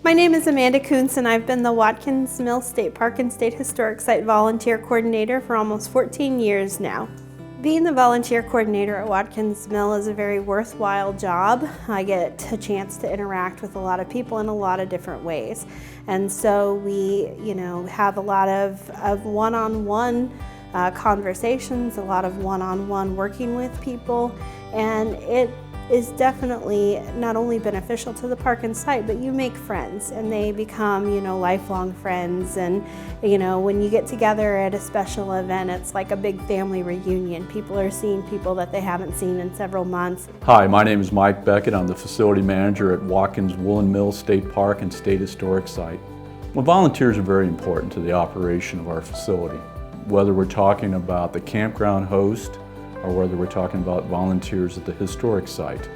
My name is Amanda Kuntz and I've been the Watkins Mill State Park and State Historic Site Volunteer Coordinator for almost 14 years now. Being the volunteer coordinator at Watkins Mill is a very worthwhile job. I get a chance to interact with a lot of people in a lot of different ways. And so we, have a lot of one-on-one conversations, a lot of one-on-one working with people, and it is definitely not only beneficial to the park and site, but you make friends and they become, lifelong friends. And, when you get together at a special event, it's like a big family reunion. People are seeing people that they haven't seen in several months. Hi, my name is Mike Beckett. I'm the facility manager at Watkins Woolen Mill State Park and State Historic Site. Well, volunteers are very important to the operation of our facility. Whether we're talking about the campground host, or whether we're talking about volunteers at the historic site.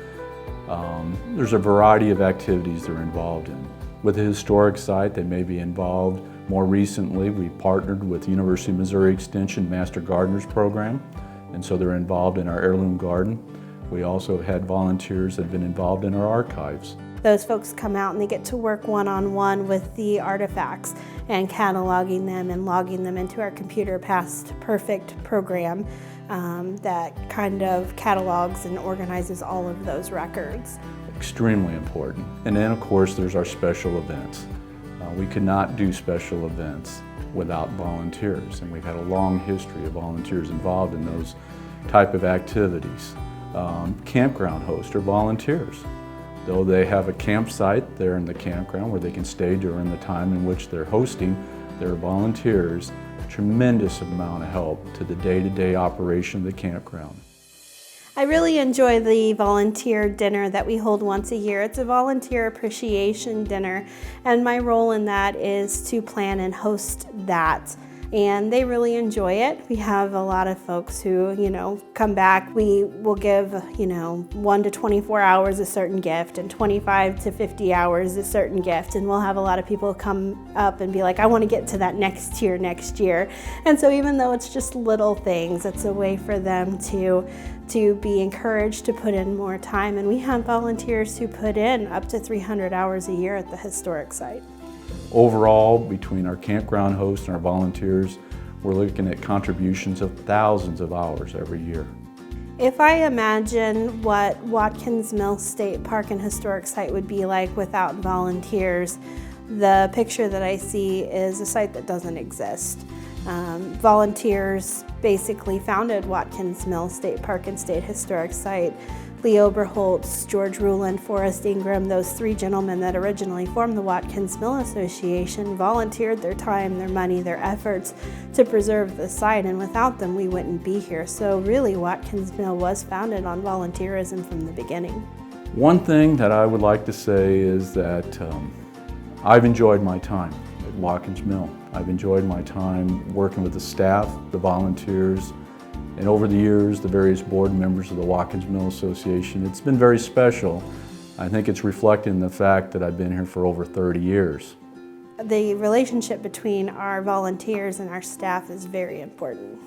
There's a variety of activities they're involved in. With the historic site, they may be involved. More recently, we partnered with University of Missouri Extension Master Gardeners Program, and so they're involved in our heirloom garden. We also have had volunteers that have been involved in our archives. Those folks come out and they get to work one-on-one with the artifacts and cataloging them and logging them into our Computer Past Perfect program that kind of catalogs and organizes all of those records. Extremely important. And then of course there's our special events. We could not do special events without volunteers, and we've had a long history of volunteers involved in those type of activities. Campground hosts are volunteers. Though they have a campsite there in the campground where they can stay during the time in which they're hosting, they're volunteers. Tremendous amount of help to the day-to-day operation of the campground. I really enjoy the volunteer dinner that we hold once a year. It's a volunteer appreciation dinner, and my role in that is to plan and host that. And they really enjoy it. We have a lot of folks who, come back. We will give, 1 to 24 hours a certain gift and 25 to 50 hours a certain gift. And we'll have a lot of people come up and be like, I want to get to that next tier next year. And so even though it's just little things, it's a way for them to be encouraged to put in more time. And we have volunteers who put in up to 300 hours a year at the historic site. Overall, between our campground hosts and our volunteers, we're looking at contributions of thousands of hours every year. If I imagine what Watkins Mill State Park and Historic Site would be like without volunteers, the picture that I see is a site that doesn't exist. Volunteers basically founded Watkins Mill State Park and State Historic Site. Lee Oberholtz, George Ruland, Forrest Ingram, those three gentlemen that originally formed the Watkins Mill Association volunteered their time, their money, their efforts to preserve the site, and without them we wouldn't be here. So really Watkins Mill was founded on volunteerism from the beginning. One thing that I would like to say is that I've enjoyed my time at Watkins Mill. I've enjoyed my time working with the staff, the volunteers, and over the years, the various board members of the Watkins Mill Association. It's been very special. I think it's reflected in the fact that I've been here for over 30 years. The relationship between our volunteers and our staff is very important.